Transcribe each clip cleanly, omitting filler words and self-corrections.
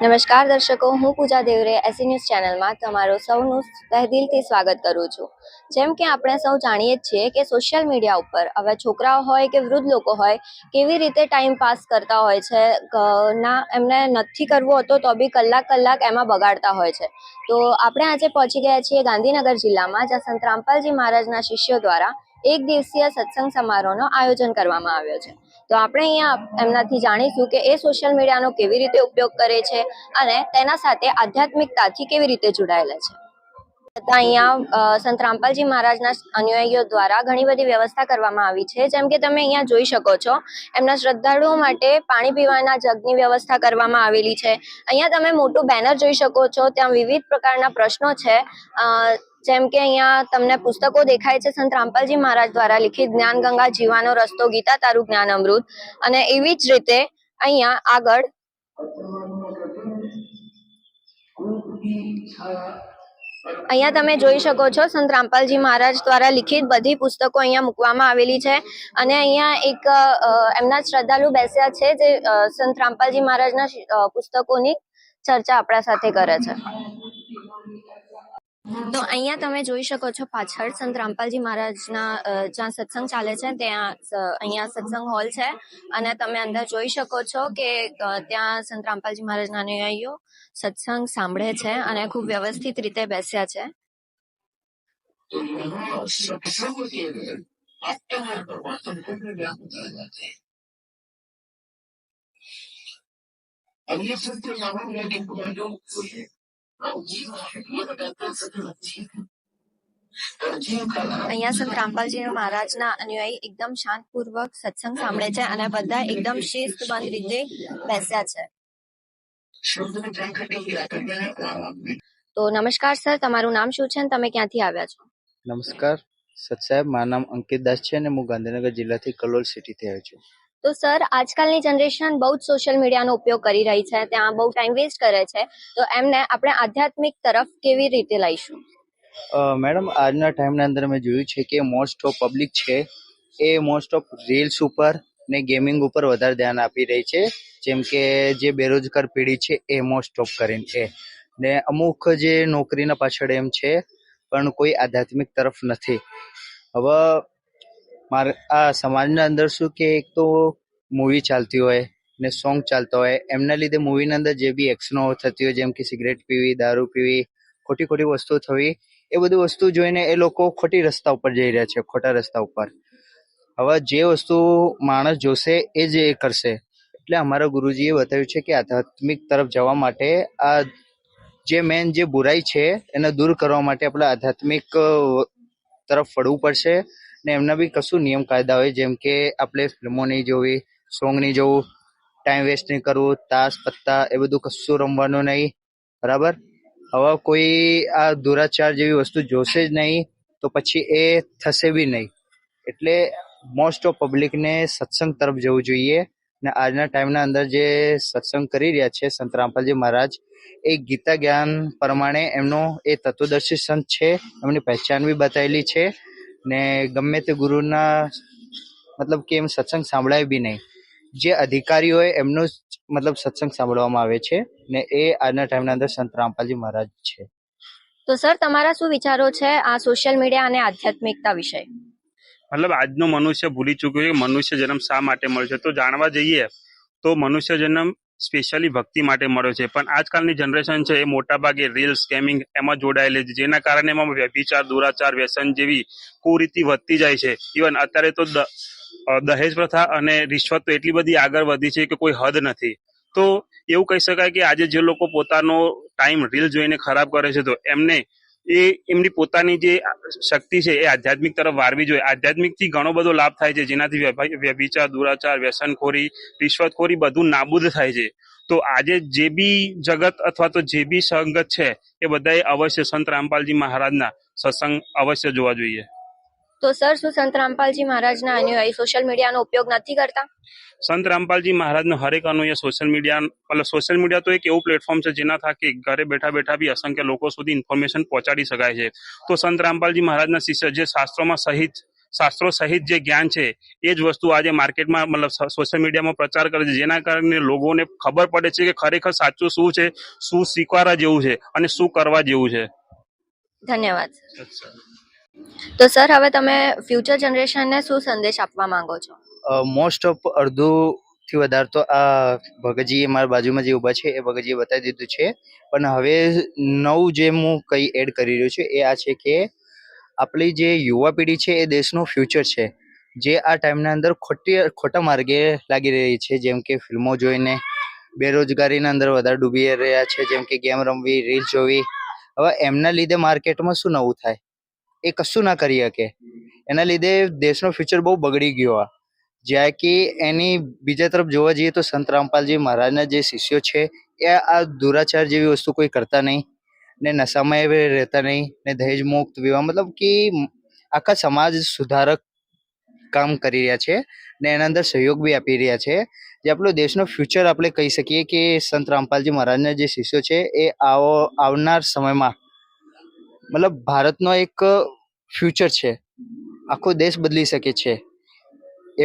નમસ્કાર દર્શકો, હું પૂજા દેવરે એસી ન્યૂઝ ચેનલમાં તમારું સૌનું તહેદિલથી સ્વાગત કરું છું। જેમ કે આપણે સૌ જાણીએ જ છીએ કે સોશિયલ મીડિયા ઉપર હવે છોકરાઓ હોય કે વૃદ્ધ લોકો હોય કેવી રીતે ટાઈમ પાસ કરતા હોય છે, ના એમને નથી કરવું હતો તો બી કલાક એમાં બગાડતા હોય છે। તો આપણે આજે પહોંચી ગયા છીએ ગાંધીનગર જિલ્લામાં, જ્યાં સંત રામપાલજી મહારાજના શિષ્યો દ્વારા એક દિવસીય સત્સંગ સમારોહનો આયોજન કરવામાં આવ્યો છે। તો આપણે અહીંયા એમનાથી જાણીશું કે એ સોશિયલ મીડિયાનો કેવી રીતે ઉપયોગ કરે છે અને તેના સાથે આધ્યાત્મિકતાથી કેવી રીતે જોડાયેલા છે। અહીંયા સંત રામપાલજી મહારાજના અનુયાયીઓ દ્વારા ઘણી બધી વ્યવસ્થા કરવામાં આવી છે। જેમ કે તમે અહીંયા જોઈ શકો છો, એમના શ્રદ્ધાળુઓ માટે પાણી પીવાના જગની વ્યવસ્થા કરવામાં આવેલી છે। અહીંયા તમે મોટું બેનર જોઈ શકો છો, ત્યાં વિવિધ પ્રકારના પ્રશ્નો છે। જેમ કે અહીંયા તમને પુસ્તકો દેખાય છે સંત રામપાલજી મહારાજ દ્વારા લિખિત જ્ઞાન ગંગા, જીવાનો રસ્તો, ગીતા તારું જ્ઞાન અમૃત, અને એવી જ રીતે અહીંયા આગળ અહીંયા તમે જોઈ શકો છો સંત રામપાલજી મહારાજ દ્વારા લિખિત બધી પુસ્તકો અહીંયા મૂકવામાં આવેલી છે। અને અહીંયા એક એમના શ્રદ્ધાળુ બેસ્યા છે જે સંત રામપાલજી મહારાજના પુસ્તકોની ચર્ચા આપણા સાથે કરે છે। તો અહીંયા તમે જોઈ શકો છો પાછળ સંત રામપાલજી મહારાજના જ્યાં સત્સંગ ચાલે છે ત્યાં અહીંયા સત્સંગ હોલ છે, અને તમે અંદર જોઈ શકો છો કે ત્યાં સંત રામપાલજી મહારાજના અનુયાયીઓ સત્સંગ સાંભળે છે અને ખૂબ વ્યવસ્થિત રીતે બેસ્યા છે। અહીંયા સંત રામપાલજી મહારાજના અનુયાયી એકદમ શાંતપૂર્વક સત્સંગ સાંભળે છે અને બધા એકદમ શિસ્તબદ્ધ રીતે બેસ્યા છે। તો નમસ્કાર સર, તમારું નામ શું છે અને તમે ક્યાંથી આવ્યા છો? નમસ્કાર સત સાહેબ, મારું નામ અંકિત દાસ છે અને હું ગાંધીનગર જિલ્લાથી કલોલ સિટીથી આવ્યો છું। તો સર, આજકાલની જનરેશન બહુ જ સોશિયલ મીડિયાનો ઉપયોગ કરી રહી છે, ત્યાં બહુ ટાઈમ વેસ્ટ કરે છે, તો એમને આપણે આધ્યાત્મિક તરફ કેવી રીતે લઈશું? મેડમ, આજના ટાઈમના અંદર મેં જોયું છે કે મોસ્ટ ઓફ પબ્લિક છે એ મોસ્ટ ઓફ રીલ્સ ઉપર ને ગેમિંગ ઉપર વધારે ધ્યાન આપી રહી છે। જેમ કે જે બેરોજગાર પેઢી છે એ મોસ્ટ ઓફ કરીને ને અમુક જે નોકરીના પાછળ એમ છે, પણ કોઈ આધ્યાત્મિક તરફ નથી। હવે મારે આ સમાજના અંદર શું કે એક તો મૂવી ચાલતી હોય ને સોંગ ચાલતા હોય, એમના લીધે મૂવીના અંદર જે બી એક્શનો થતી હોય, જેમ કે સિગરેટ પીવી, દારૂ પીવી, ખોટી વસ્તુઓ થવી, એ બધી વસ્તુ જોઈને એ લોકો ખોટી રસ્તા ઉપર જઈ રહ્યા છે, ખોટા રસ્તા ઉપર। હવે જે વસ્તુ માણસ જોશે એ જ એ કરશે। એટલે અમારા ગુરુજીએ બતાવ્યું છે કે આધ્યાત્મિક તરફ જવા માટે આ જે મેન જે બુરાઈ છે એને દૂર કરવા માટે આપણે આધ્યાત્મિક તરફ વળવું પડશે। ને એમના બી કશું નિયમ કાયદા હોય, જેમ કે આપણે ફિલ્મો નહીં જોવી, સોંગ નહીં જોવું, ટાઈમ વેસ્ટ નહીં કરવું, તાશ પત્તા એ બધું કશું રમવાનું નહીં, બરાબર? હવે કોઈ આ દુરાચાર જેવી વસ્તુ જોશે જ નહીં તો પછી એ થશે બી નહીં। એટલે મોસ્ટ ઓફ પબ્લિકને સત્સંગ તરફ જવું જોઈએ। ને આજના ટાઈમના અંદર જે સત્સંગ કરી રહ્યા છે સંત રામપાલજી મહારાજ, એ ગીતા જ્ઞાન પ્રમાણે એમનો એ તત્વદર્શી સંત છે, એમની પહેચાન બી બતાવેલી છે। ને ગમે તે ગુરુના મતલબ કે એમ સત્સંગ સાંભળાય બી નહીં, જે અધિકારી હોય એમનો જ મતલબ સત્સંગ સાંભળવામાં આવે છે, ને એ આજના ટાઈમના અંદર સંત રામપાલજી મહારાજ છે। તો સર, તમારા શું વિચારો છે આ સોશિયલ મીડિયા અને આધ્યાત્મિકતા વિશે? મતલબ આજનો મનુષ્ય ભૂલી ચૂક્યો છે મનુષ્ય જન્મ શા માટે મળ્યો છે। તો જાણવા જઈએ તો મનુષ્ય જન્મ સ્પેશિયલી ભક્તિ માટે મળ્યો છે, પણ આજકાલની જનરેશન છે એ મોટાભાગે રીલ્સ, ગેમિંગ એમાં જોડાયેલી છે, જેના કારણે એમાં વ્યભિચાર, દુરાચાર, વ્યસન જેવી કુરીતિ વધતી જાય છે। ઇવન અત્યારે તો દહેજ પ્રથા અને રિશ્વત તો એટલી બધી આગળ વધી છે કે કોઈ હદ નથી। તો એવું કહી શકાય કે આજે જે લોકો પોતાનો ટાઈમ રીલ જોઈને ખરાબ કરે છે, તો એમને એમની પોતાની જે શક્તિ છે એ આધ્યાત્મિક તરફ વાળવી જોઈએ। આધ્યાત્મિકથી ઘણો બધો લાભ થાય છે, જેનાથી વ્યભિચાર, દુરાચાર, વ્યસનખોરી, રિશ્વતખોરી બધું નાબૂદ થાય છે। તો આજે જે બી જગત અથવા તો જે બી સંગત છે એ બધાએ અવશ્ય સંત રામપાલજી મહારાજના સત્સંગ અવશ્ય જોવા જોઈએ। તો સર, શું સંત રામપાલજી મહારાજના અનુયાયી સોશિયલ મીડિયાનો ઉપયોગ નથી કરતા? સંત રામપાલજી મહારાજનો હરેક અનુયાયી સોશિયલ મીડિયા તો એક એવું પ્લેટફોર્મ છે જેના થકી ઘરે બેઠા બી અસંખ્ય લોકો સુધી ઇન્ફોર્મેશન પહોંચાડી શકાય છે। તો સંત રામપાલજી મહારાજના શિષ્ય જે શાસ્ત્રોમાં સહિત શાસ્ત્રો સહિત જે જ્ઞાન છે એ જ વસ્તુ આજે માર્કેટમાં મતલબ સોશિયલ મીડિયામાં પ્રચાર કરે છે, જેના કારણે લોકોને ખબર પડે છે કે ખરેખર સાચું શું છે, શું સ્વીકારવા જેવું છે અને શું કરવા જેવું છે. ધન્યવાદ. તો સર, હવે તમે ફ્યુચર જનરેશનને શું સંદેશ આપવા માંગો છો? મોસ્ટ ઓફ અડધુંથી વધારે તો આ ભગતજી મારા બાજુમાં જે ઊભા છે એ ભગતજીએ બતાવી દીધું છે. પણ હવે નવું જે હું કંઈ એડ કરી રહ્યો છું એ આ છે કે આપણી જે યુવા પેઢી છે એ દેશનું ફ્યુચર છે, જે આ ટાઈમના અંદર ખોટા માર્ગે લાગી રહી છે, જેમ કે ફિલ્મો જોઈને બેરોજગારીના અંદર વધારે ડૂબી રહ્યા છે, જેમ કે ગેમ રમવી, રીલ્સ જોવી. હવે એમના લીધે માર્કેટમાં શું નવું થાય? એ કશું ના કરી શકે. એના લીધે દેશનો ફ્યુચર બહુ બગડી ગયો. જ્યાં કે એની બીજા તરફ જોવા જઈએ તો સંત રામપાલજી મહારાજના જે શિષ્યો છે એ આ દુરાચાર જેવી વસ્તુ કોઈ કરતા નહીં, ને નશામાં એ રહેતા નહીં, ને દહેજ મુક્ત વિવાહ, મતલબ કે આખા સમાજ સુધારક કામ કરી રહ્યા છે, ને એના અંદર સહયોગ બી આપી રહ્યા છે. જે આપણો દેશનો ફ્યુચર આપણે કહી શકીએ કે સંત રામપાલજી મહારાજના જે શિષ્યો છે એ આવનાર સમયમાં મતલબ ભારતનો એક ફ્યુચર છે, આખો દેશ બદલી શકે છે.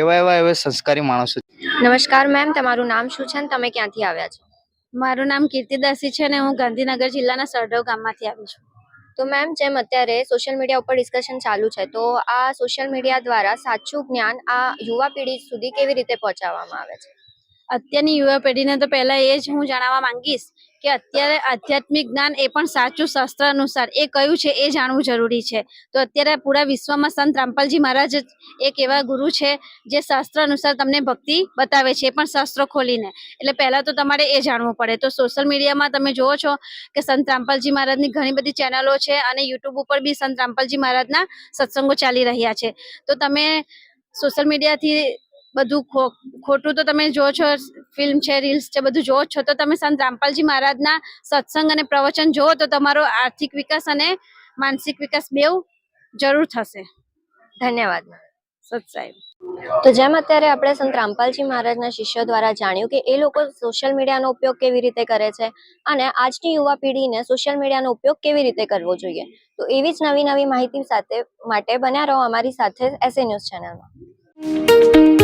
એવા સંસ્કારી માણસો. નમસ્કાર મેમ, તમારું નામ શું છે અને તમે ક્યાંથી આવ્યા છો? મારું નામ કીર્તિદાસી છે અને હું ગાંધીનગર જિલ્લાના સરડવ ગામમાંથી આવી છું. તો મેમ, જેમ અત્યારે સોશિયલ મીડિયા ઉપર ડિસ્કશન ચાલુ છે, તો આ સોશિયલ મીડિયા દ્વારા સાચું જ્ઞાન આ યુવા પેઢી સુધી કેવી રીતે પહોંચાડવામાં આવે છે? અત્યારની યુવા પેઢીને તો પહેલા એ જ હું જણાવવા માંગીશ કે અત્યારે આધ્યાત્મિક જ્ઞાન એ પણ સાચું શાસ્ત્ર અનુસાર એ કયું છે એ જાણવું જરૂરી છે. તો અત્યારે પૂરા વિશ્વમાં સંત રામપાલજી મહારાજ એક એવા ગુરુ છે જે શાસ્ત્ર અનુસાર તમને ભક્તિ બતાવે છે, એ પણ શાસ્ત્રો ખોલીને. એટલે પહેલા તો તમારે એ જાણવું પડે. તો સોશિયલ મીડિયામાં તમે જુઓ છો કે સંત રામપાલજી મહારાજની ઘણી બધી ચેનલો છે અને યુટ્યુબ ઉપર બી સંત રામપાલજી મહારાજના સત્સંગો ચાલી રહ્યા છે. તો તમે સોશિયલ મીડિયાથી બધું ખોટું તો તમે જો છો, ફિલ્મ છે, રીલ્સ છે, બધું જો છો, તો તમે સંત રામપાલજી મહારાજના સત્સંગ અને પ્રવચન જુઓ તો તમારો આર્થિક વિકાસ અને માનસિક વિકાસ બેઉ જરૂર થશે. ધન્યવાદ. સત્સાહેબ. તો જેમ અત્યારે આપણે સંત રામપાલજી મહારાજના શિષ્યો દ્વારા જાણ્યું કે એ લોકો સોશિયલ મીડિયાનો ઉપયોગ કેવી રીતે કરે છે અને આજની યુવા પેઢીને સોશિયલ મીડિયાનો ઉપયોગ કેવી રીતે કરવો જોઈએ, તો એવી જ નવી માહિતી માટે બન્યા રહો અમારી સાથે એસએ ન્યૂઝ ચેનલમાં.